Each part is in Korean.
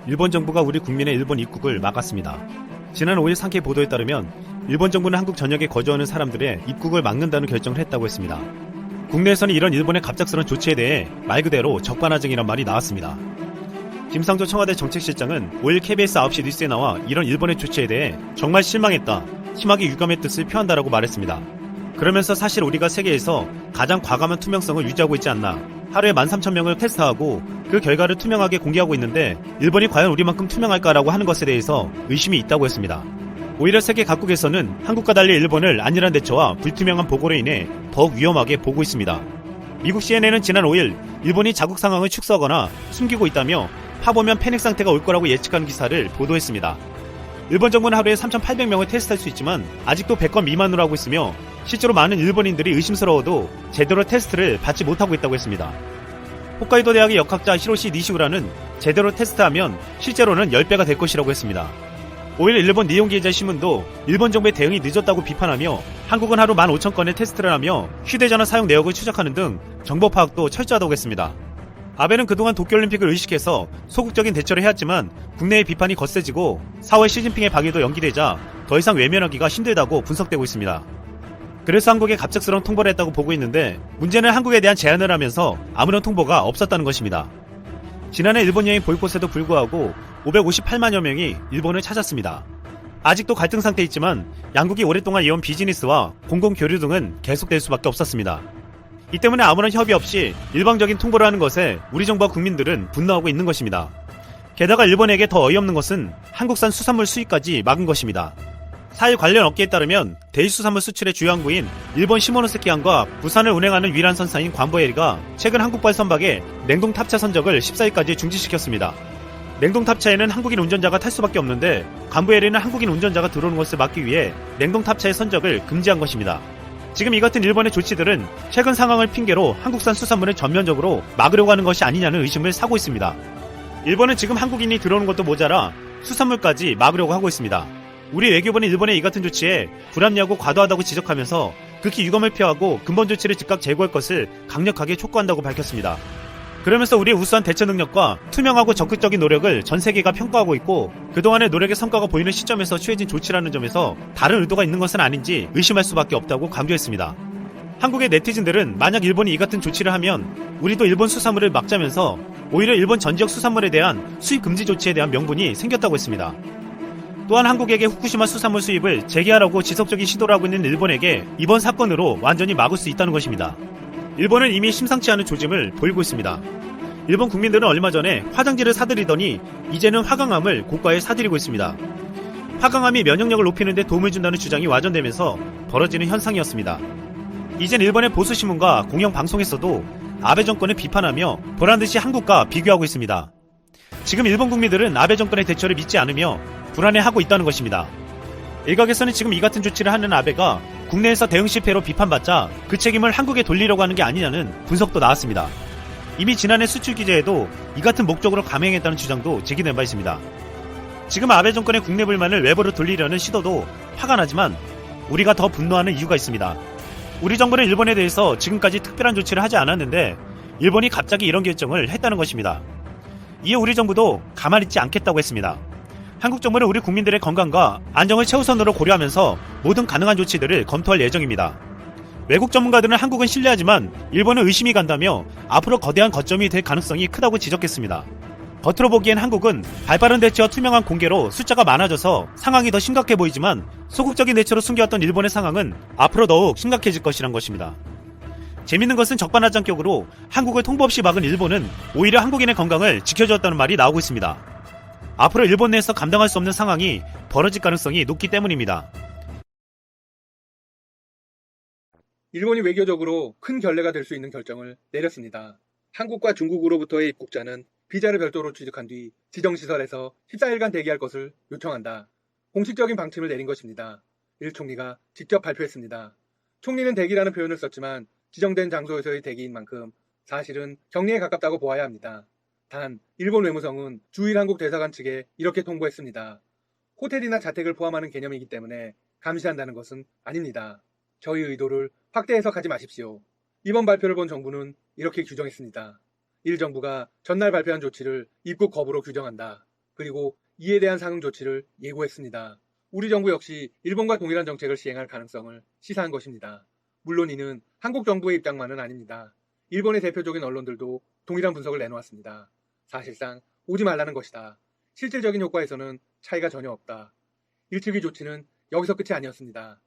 일본 정부가 우리 국민의 일본 입국을 막았습니다. 지난 5일 상케이 보도에 따르면 일본 정부는 한국 전역에 거주하는 사람들의 입국을 막는다는 결정을 했다고 했습니다. 국내에서는 이런 일본의 갑작스러운 조치에 대해 말 그대로 적반하장이란 말이 나왔습니다. 김상조 청와대 정책실장은 5일 KBS 9시 뉴스에 나와 이런 일본의 조치에 대해 정말 실망했다, 심하게 유감의 뜻을 표한다라고 말했습니다. 그러면서 사실 우리가 세계에서 가장 과감한 투명성을 유지하고 있지 않나, 하루에 13,000명을 테스트하고 그 결과를 투명하게 공개하고 있는데 일본이 과연 우리만큼 투명할까라고 하는 것에 대해서 의심이 있다고 했습니다. 오히려 세계 각국에서는 한국과 달리 일본을 안일한 대처와 불투명한 보고로 인해 더욱 위험하게 보고 있습니다. 미국 CNN은 지난 5일 일본이 자국 상황을 축소하거나 숨기고 있다며 파보면 패닉 상태가 올 거라고 예측하는 기사를 보도했습니다. 일본 정부는 하루에 3,800명을 테스트할 수 있지만 아직도 100건 미만으로 하고 있으며 실제로 많은 일본인들이 의심스러워도 제대로 테스트를 받지 못하고 있다고 했습니다. 홋카이도 대학의 역학자 히로시 니시우라는 제대로 테스트하면 실제로는 10배가 될 것이라고 했습니다. 5일 일본 니혼기자 신문도 일본 정부의 대응이 늦었다고 비판하며 한국은 하루 15,000건의 테스트를 하며 휴대전화 사용 내역을 추적하는 등 정보 파악도 철저하다고 했습니다. 아베는 그동안 도쿄올림픽을 의식해서 소극적인 대처를 해왔지만 국내의 비판이 거세지고 4월 시진핑의 방해도 연기되자 더 이상 외면하기가 힘들다고 분석되고 있습니다. 그래서 한국에 갑작스러운 통보를 했다고 보고 있는데 문제는 한국에 대한 제안을 하면서 아무런 통보가 없었다는 것입니다. 지난해 일본 여행 볼 곳에도 불구하고 558만여 명이 일본을 찾았습니다. 아직도 갈등 상태에 있지만 양국이 오랫동안 이어온 비즈니스와 공공교류 등은 계속될 수밖에 없었습니다. 이 때문에 아무런 협의 없이 일방적인 통보를 하는 것에 우리 정부와 국민들은 분노하고 있는 것입니다. 게다가 일본에게 더 어이없는 것은 한국산 수산물 수입까지 막은 것입니다. 4일 관련 업계에 따르면 대일수산물 수출의 주요 항구인 일본 시모노세키항과 부산을 운행하는 위란 선사인 관보에리가 최근 한국발 선박의 냉동탑차 선적을 14일까지 중지시켰습니다. 냉동탑차에는 한국인 운전자가 탈 수밖에 없는데 관보에리는 한국인 운전자가 들어오는 것을 막기 위해 냉동탑차의 선적을 금지한 것입니다. 지금 이 같은 일본의 조치들은 최근 상황을 핑계로 한국산 수산물을 전면적으로 막으려고 하는 것이 아니냐는 의심을 사고 있습니다. 일본은 지금 한국인이 들어오는 것도 모자라 수산물까지 막으려고 하고 있습니다. 우리 외교부는 일본의 이 같은 조치에 불합리하고 과도하다고 지적하면서 극히 유감을 표하고 근본 조치를 즉각 제고할 것을 강력하게 촉구한다고 밝혔습니다. 그러면서 우리의 우수한 대처 능력과 투명하고 적극적인 노력을 전 세계가 평가하고 있고 그동안의 노력의 성과가 보이는 시점에서 취해진 조치라는 점에서 다른 의도가 있는 것은 아닌지 의심할 수밖에 없다고 강조했습니다. 한국의 네티즌들은 만약 일본이 이 같은 조치를 하면 우리도 일본 수산물을 막자면서 오히려 일본 전 지역 수산물에 대한 수입 금지 조치에 대한 명분이 생겼다고 했습니다. 또한 한국에게 후쿠시마 수산물 수입을 재개하라고 지속적인 시도를 하고 있는 일본에게 이번 사건으로 완전히 막을 수 있다는 것입니다. 일본은 이미 심상치 않은 조짐을 보이고 있습니다. 일본 국민들은 얼마 전에 화장지를 사들이더니 이제는 화강암을 고가에 사들이고 있습니다. 화강암이 면역력을 높이는 데 도움을 준다는 주장이 와전되면서 벌어지는 현상이었습니다. 이젠 일본의 보수신문과 공영방송에서도 아베 정권을 비판하며 보란듯이 한국과 비교하고 있습니다. 지금 일본 국민들은 아베 정권의 대처를 믿지 않으며 불안해하고 있다는 것입니다. 일각에서는 지금 이 같은 조치를 하는 아베가 국내에서 대응 실패로 비판받자 그 책임을 한국에 돌리려고 하는 게 아니냐는 분석도 나왔습니다. 이미 지난해 수출 규제에도 이 같은 목적으로 감행했다는 주장도 제기된 바 있습니다. 지금 아베 정권의 국내 불만을 외부로 돌리려는 시도도 화가 나지만 우리가 더 분노하는 이유가 있습니다. 우리 정부는 일본에 대해서 지금까지 특별한 조치를 하지 않았는데 일본이 갑자기 이런 결정을 했다는 것입니다. 이에 우리 정부도 가만히 있지 않겠다고 했습니다. 한국 정부는 우리 국민들의 건강과 안정을 최우선으로 고려하면서 모든 가능한 조치들을 검토할 예정입니다. 외국 전문가들은 한국은 신뢰하지만 일본은 의심이 간다며 앞으로 거대한 거점이 될 가능성이 크다고 지적했습니다. 겉으로 보기엔 한국은 발빠른 대처와 투명한 공개로 숫자가 많아져서 상황이 더 심각해 보이지만 소극적인 대처로 숨겨왔던 일본의 상황은 앞으로 더욱 심각해질 것이란 것입니다. 재밌는 것은 적반하장격으로 한국을 통보 없이 막은 일본은 오히려 한국인의 건강을 지켜주었다는 말이 나오고 있습니다. 앞으로 일본 내에서 감당할 수 없는 상황이 벌어질 가능성이 높기 때문입니다. 일본이 외교적으로 큰 결례가 될 수 있는 결정을 내렸습니다. 한국과 중국으로부터의 입국자는 비자를 별도로 취득한 뒤 지정시설에서 14일간 대기할 것을 요청한다. 공식적인 방침을 내린 것입니다. 일 총리가 직접 발표했습니다. 총리는 대기라는 표현을 썼지만 지정된 장소에서의 대기인 만큼 사실은 격리에 가깝다고 보아야 합니다. 단 일본 외무성은 주일 한국 대사관 측에 이렇게 통보했습니다. 호텔이나 자택을 포함하는 개념이기 때문에 감시한다는 것은 아닙니다. 저희 의도를 확대 해석하지 마십시오. 이번 발표를 본 정부는 이렇게 규정했습니다. 일 정부가 전날 발표한 조치를 입국 거부로 규정한다. 그리고 이에 대한 상응 조치를 예고했습니다. 우리 정부 역시 일본과 동일한 정책을 시행할 가능성을 시사한 것입니다. 물론 이는 한국 정부의 입장만은 아닙니다. 일본의 대표적인 언론들도 동일한 분석을 내놓았습니다. 사실상 오지 말라는 것이다. 실질적인 효과에서는 차이가 전혀 없다. 일찍이 조치는 여기서 끝이 아니었습니다.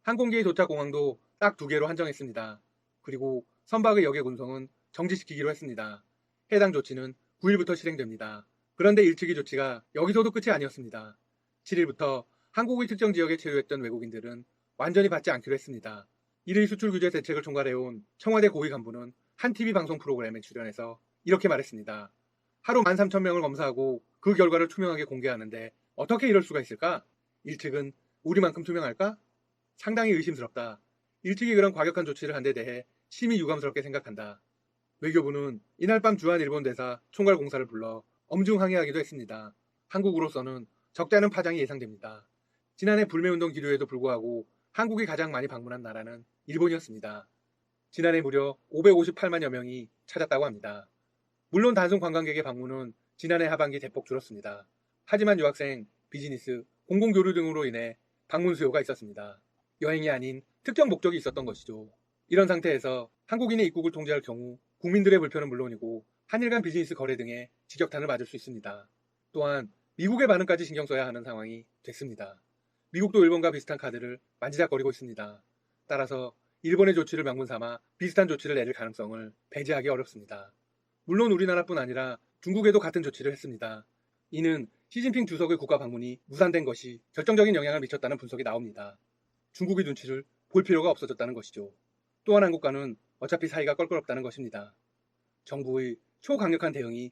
항공기의 도착 공항도 딱 2개로 한정했습니다. 그리고 선박의 역의 운송은 정지시키기로 했습니다. 해당 조치는 9일부터 실행됩니다. 그런데 일찍이 조치가 여기서도 끝이 아니었습니다. 7일부터 한국의 특정 지역에 체류했던 외국인들은 완전히 받지 않기로 했습니다. 이를 수출 규제 대책을 총괄해온 청와대 고위 간부는 한 TV 방송 프로그램에 출연해서 이렇게 말했습니다. 하루 13,000명을 검사하고 그 결과를 투명하게 공개하는데 어떻게 이럴 수가 있을까? 일측은 우리만큼 투명할까? 상당히 의심스럽다. 일찍이 그런 과격한 조치를 한 데 대해 심히 유감스럽게 생각한다. 외교부는 이날 밤 주한 일본 대사 총괄 공사를 불러 엄중 항의하기도 했습니다. 한국으로서는 적지 않은 파장이 예상됩니다. 지난해 불매운동 기류에도 불구하고 한국이 가장 많이 방문한 나라는 일본이었습니다. 지난해 무려 558만여 명이 찾았다고 합니다. 물론 단순 관광객의 방문은 지난해 하반기 대폭 줄었습니다. 하지만 유학생, 비즈니스, 공공교류 등으로 인해 방문 수요가 있었습니다. 여행이 아닌 특정 목적이 있었던 것이죠. 이런 상태에서 한국인의 입국을 통제할 경우 국민들의 불편은 물론이고 한일 간 비즈니스 거래 등의 직격탄을 맞을 수 있습니다. 또한 미국의 반응까지 신경 써야 하는 상황이 됐습니다. 미국도 일본과 비슷한 카드를 만지작거리고 있습니다. 따라서 일본의 조치를 명분 삼아 비슷한 조치를 내릴 가능성을 배제하기 어렵습니다. 물론 우리나라뿐 아니라 중국에도 같은 조치를 했습니다. 이는 시진핑 주석의 국가 방문이 무산된 것이 결정적인 영향을 미쳤다는 분석이 나옵니다. 중국의 눈치를 볼 필요가 없어졌다는 것이죠. 또한 한국과는 어차피 사이가 껄끄럽다는 것입니다. 정부의 초강력한 대응이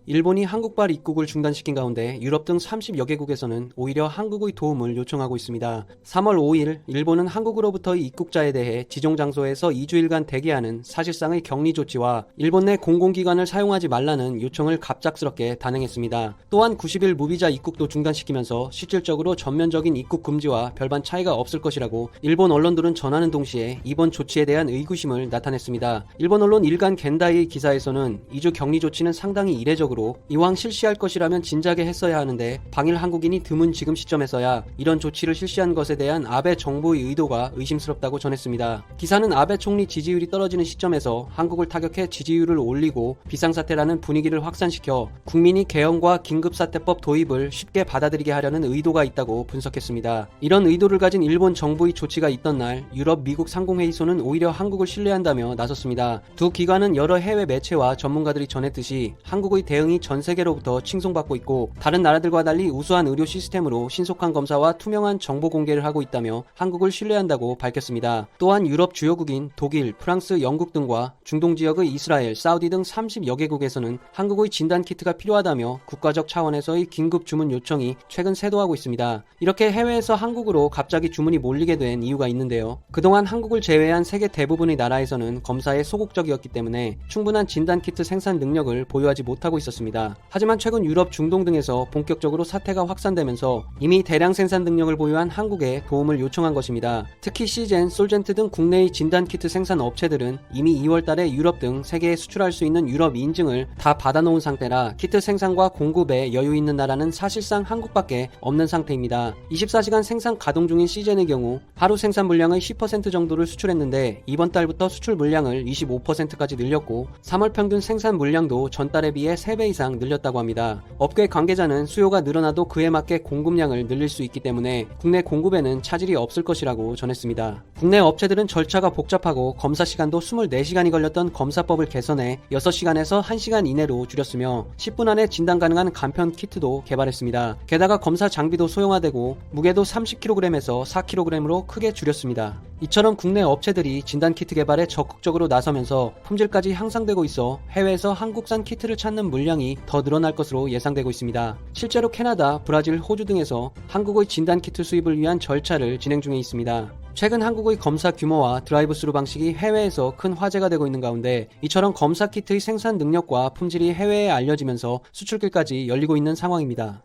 일본이 한국발 입국을 중단시킨 가운데 유럽 등 30여 개국에서는 오히려 한국의 도움을 요청하고 있습니다. 3월 5일 일본은 한국으로부터의 입국자에 대해 지정 장소에서 2주일간 대기하는 사실상의 격리 조치와 일본 내 공공기관을 사용하지 말라는 요청을 갑작스럽게 단행했습니다. 또한 90일 무비자 입국도 중단시키면서 실질적으로 전면적인 입국 금지와 별반 차이가 없을 것이라고 일본 언론들은 전하는 동시에 이번 조치에 대한 의구심을 나타냈습니다. 일본 언론 일간 겐다이의 기사에서는 2주 격리 조치는 상당히 이례적으로 이왕 실시할 것이라면 진작에 했어야 하는데 방일 한국인이 드문 지금 시점에서야 이런 조치를 실시한 것에 대한 아베 정부의 의도가 의심스럽다고 전했습니다. 기사는 아베 총리 지지율이 떨어지는 시점에서 한국을 타격해 지지율을 올리고 비상사태라는 분위기를 확산시켜 국민이 개헌과 긴급사태법 도입을 쉽게 받아들이게 하려는 의도가 있다고 분석했습니다. 이런 의도를 가진 일본 정부의 조치가 있던 날 유럽 미국 상공회의소는 오히려 한국을 신뢰한다며 나섰습니다. 두 기관은 여러 해외 매체와 전문가들이 전했듯이 한국의 대응이 전 세계로부터 칭송받고 있고 다른 나라들과 달리 우수한 의료 시스템으로 신속한 검사와 투명한 정보 공개를 하고 있다며 한국을 신뢰한다고 밝혔습니다. 또한 유럽 주요국인 독일, 프랑스, 영국 등과 중동 지역의 이스라엘, 사우디 등 30여 개국에서는 한국의 진단키트가 필요하다며 국가적 차원에서의 긴급 주문 요청이 최근 쇄도하고 있습니다. 이렇게 해외에서 한국으로 갑자기 주문이 몰리게 된 이유가 있는데요. 그동안 한국을 제외한 세계 대부분의 나라에서는 검사에 소극적이었기 때문에 충분한 진단키트 생산 능력을 보유하지 못하고 있었습니다. 하지만 최근 유럽, 중동 등에서 본격적으로 사태가 확산되면서 이미 대량 생산 능력을 보유한 한국에 도움을 요청한 것입니다. 특히 시젠, 솔젠트 등 국내의 진단키트 생산 업체들은 이미 2월 달에 유럽 등 세계에 수출할 수 있는 유럽 인증을 다 받아놓은 상태라 키트 생산과 공급에 여유 있는 나라는 사실상 한국밖에 없는 상태입니다. 24시간 생산 가동 중인 시젠의 경우 하루 생산 물량의 10% 정도를 수출했는데 이번 달부터 수출 물량을 25%까지 늘렸고 3월 평균 생산 물량도 전달에 비해 3배 이상 늘렸다고 합니다. 업계 관계자는 수요가 늘어나도 그에 맞게 공급량을 늘릴 수 있기 때문에 국내 공급에는 차질이 없을 것이라고 전했습니다. 국내 업체들은 절차가 복잡하고 검사 시간도 24시간이 걸렸던 검사법을 개선해 6시간에서 1시간 이내로 줄였으며 10분 안에 진단 가능한 간편 키트도 개발했습니다. 게다가 검사 장비도 소형화되고 무게도 30kg에서 4kg으로 크게 줄였습니다. 이처럼 국내 업체들이 진단키트 개발에 적극적으로 나서면서 품질까지 향상되고 있어 해외에서 한국산 키트를 찾는 물량이 더 늘어날 것으로 예상되고 있습니다. 실제로 캐나다, 브라질, 호주 등에서 한국의 진단키트 수입을 위한 절차를 진행 중에 있습니다. 최근 한국의 검사 규모와 드라이브스루 방식이 해외에서 큰 화제가 되고 있는 가운데 이처럼 검사 키트의 생산 능력과 품질이 해외에 알려지면서 수출길까지 열리고 있는 상황입니다.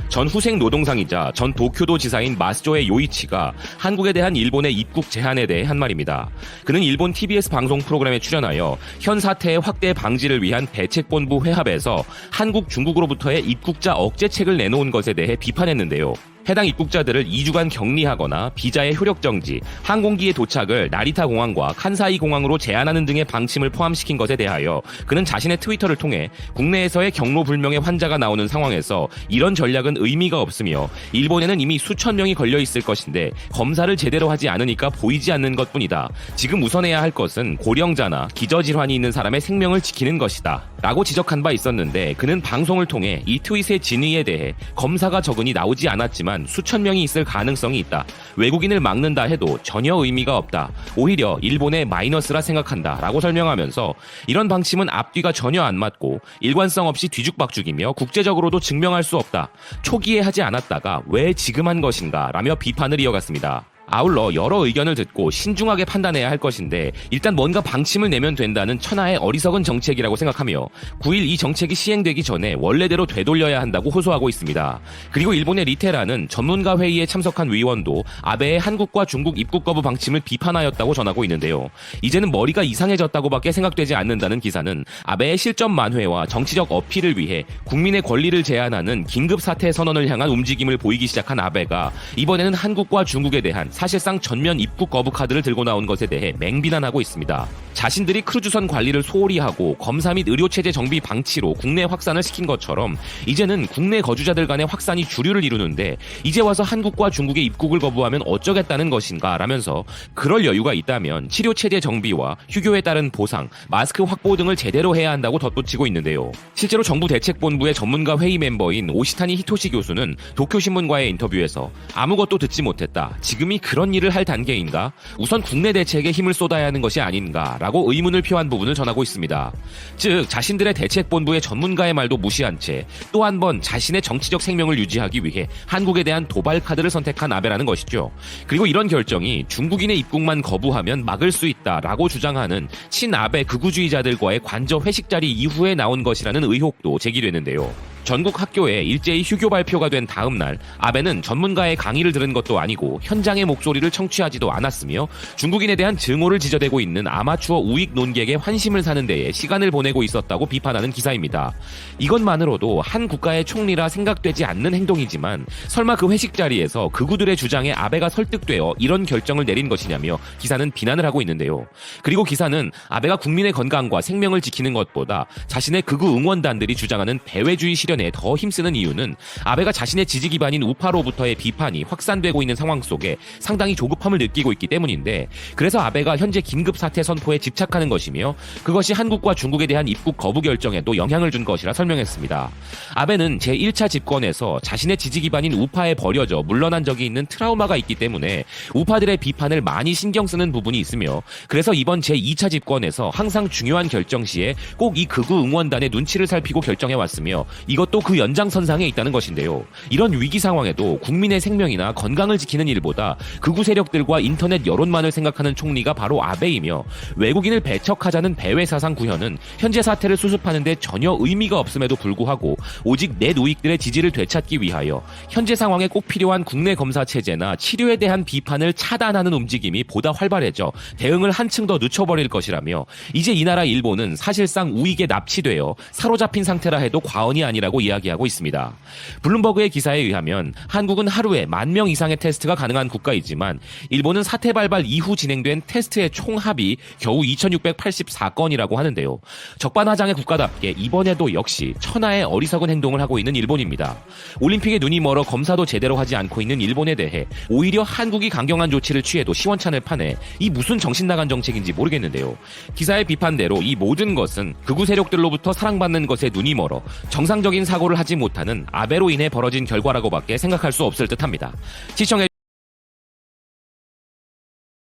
전 후생 노동상이자 전 도쿄도 지사인 마스조의 요이치가 한국에 대한 일본의 입국 제한에 대해 한 말입니다. 그는 일본 TBS 방송 프로그램에 출연하여 현 사태의 확대 방지를 위한 대책본부 회합에서 한국, 중국으로부터의 입국자 억제책을 내놓은 것에 대해 비판했는데요. 해당 입국자들을 2주간 격리하거나 비자의 효력 정지, 항공기의 도착을 나리타 공항과 칸사이 공항으로 제한하는 등의 방침을 포함시킨 것에 대하여 그는 자신의 트위터를 통해 국내에서의 경로 불명의 환자가 나오는 상황에서 이런 전략은 의미가 없으며 일본에는 이미 수천 명이 걸려 있을 것인데 검사를 제대로 하지 않으니까 보이지 않는 것뿐이다. 지금 우선해야 할 것은 고령자나 기저질환이 있는 사람의 생명을 지키는 것이다. 라고 지적한 바 있었는데 그는 방송을 통해 이 트윗의 진위에 대해 검사가 적은이 나오지 않았지만 수천 명이 있을 가능성이 있다. 외국인을 막는다 해도 전혀 의미가 없다. 오히려 일본의 마이너스라 생각한다. 라고 설명하면서 이런 방침은 앞뒤가 전혀 안 맞고 일관성 없이 뒤죽박죽이며 국제적으로도 증명할 수 없다. 초기에 하지 않았다가 왜 지금 한 것인가 라며 비판을 이어갔습니다. 아울러 여러 의견을 듣고 신중하게 판단해야 할 것인데 일단 뭔가 방침을 내면 된다는 천하의 어리석은 정책이라고 생각하며 9일 이 정책이 시행되기 전에 원래대로 되돌려야 한다고 호소하고 있습니다. 그리고 일본의 리테라는 전문가 회의에 참석한 위원도 아베의 한국과 중국 입국 거부 방침을 비판하였다고 전하고 있는데요. 이제는 머리가 이상해졌다고밖에 생각되지 않는다는 기사는 아베의 실전 만회와 정치적 어필을 위해 국민의 권리를 제한하는 긴급 사퇴 선언을 향한 움직임을 보이기 시작한 아베가 이번에는 한국과 중국에 대한 사실상 전면 입국 거부 카드를 들고 나온 것에 대해 맹비난하고 있습니다. 자신들이 크루즈선 관리를 소홀히 하고 검사 및 의료체제 정비 방치로 국내 확산을 시킨 것처럼 이제는 국내 거주자들 간의 확산이 주류를 이루는데 이제 와서 한국과 중국의 입국을 거부하면 어쩌겠다는 것인가 라면서 그럴 여유가 있다면 치료체제 정비와 휴교에 따른 보상, 마스크 확보 등을 제대로 해야 한다고 덧붙이고 있는데요. 실제로 정부 대책본부의 전문가 회의 멤버인 오시타니 히토시 교수는 도쿄신문과의 인터뷰에서 아무것도 듣지 못했다. 지금이 그런 일을 할 단계인가? 우선 국내 대책에 힘을 쏟아야 하는 것이 아닌가? 라고 의문을 표한 부분을 전하고 있습니다. 즉 자신들의 대책본부의 전문가의 말도 무시한 채 또 한 번 자신의 정치적 생명을 유지하기 위해 한국에 대한 도발 카드를 선택한 아베라는 것이죠. 그리고 이런 결정이 중국인의 입국만 거부하면 막을 수 있다라고 주장하는 친아베 극우주의자들과의 관저 회식 자리 이후에 나온 것이라는 의혹도 제기되는데요. 전국 학교에 일제히 휴교 발표가 된 다음 날 아베는 전문가의 강의를 들은 것도 아니고 현장의 목소리를 청취하지도 않았으며 중국인에 대한 증오를 지저대고 있는 아마추어 우익 논객의 환심을 사는 데에 시간을 보내고 있었다고 비판하는 기사입니다. 이것만으로도 한 국가의 총리라 생각되지 않는 행동이지만 설마 그 회식 자리에서 극우들의 주장에 아베가 설득되어 이런 결정을 내린 것이냐며 기사는 비난을 하고 있는데요. 그리고 기사는 아베가 국민의 건강과 생명을 지키는 것보다 자신의 극우 응원단들이 주장하는 배회주의 실현에 더 힘쓰는 이유는 아베가 자신의 지지 기반인 우파로부터의 비판이 확산되고 있는 상황 속에 상당히 조급함을 느끼고 있기 때문인데 그래서 아베가 현재 긴급 사퇴 선포에 집착하는 것이며 그것이 한국과 중국에 대한 입국 거부 결정에도 영향을 준 것이라 설명했습니다. 아베는 제1차 집권에서 자신의 지지 기반인 우파에 버려져 물러난 적이 있는 트라우마가 있기 때문에 우파들의 비판을 많이 신경 쓰는 부분이 있으며 그래서 이번 제2차 집권에서 항상 중요한 결정 시에 꼭 이 극우 응원단의 눈치를 살피고 결정해왔으며 이것도 그 연장선상에 있다는 것인데요. 이런 위기 상황에도 국민의 생명이나 건강을 지키는 일보다 극우 세력들과 인터넷 여론만을 생각하는 총리가 바로 아베이며 외국인을 배척하자는 배회 사상 구현은 현재 사태를 수습하는 데 전혀 의미가 없음에도 불구하고 오직 넷 우익들의 지지를 되찾기 위하여 현재 상황에 꼭 필요한 국내 검사 체제나 치료에 대한 비판을 차단하는 움직임이 보다 활발해져 대응을 한층 더 늦춰버릴 것이라며 이제 이 나라 일본은 사실상 우익에 납치되어 사로잡힌 상태라 해도 과언이 아니라고 이야기하고 있습니다. 블룸버그의 기사에 의하면 한국은 하루에 10,000명 이상의 테스트가 가능한 국가이지만 일본은 사태 발발 이후 진행된 테스트의 총합이 겨우 2,684건이라고 하는데요. 적반하장의 국가답게 이번에도 역시 천하의 어리석은 행동을 하고 있는 일본입니다. 올림픽에 눈이 멀어 검사도 제대로 하지 않고 있는 일본에 대해 오히려 한국이 강경한 조치를 취해도 시원찮을 판에 이 무슨 정신나간 정책인지 모르겠는데요. 기사의 비판대로 이 모든 것은 극우 세력들로부터 사랑받는 것에 눈이 멀어 정상적인 사고를 하지 못하는 아베로 인해 벌어진 결과라고밖에 생각할 수 없을 듯합니다. 시청해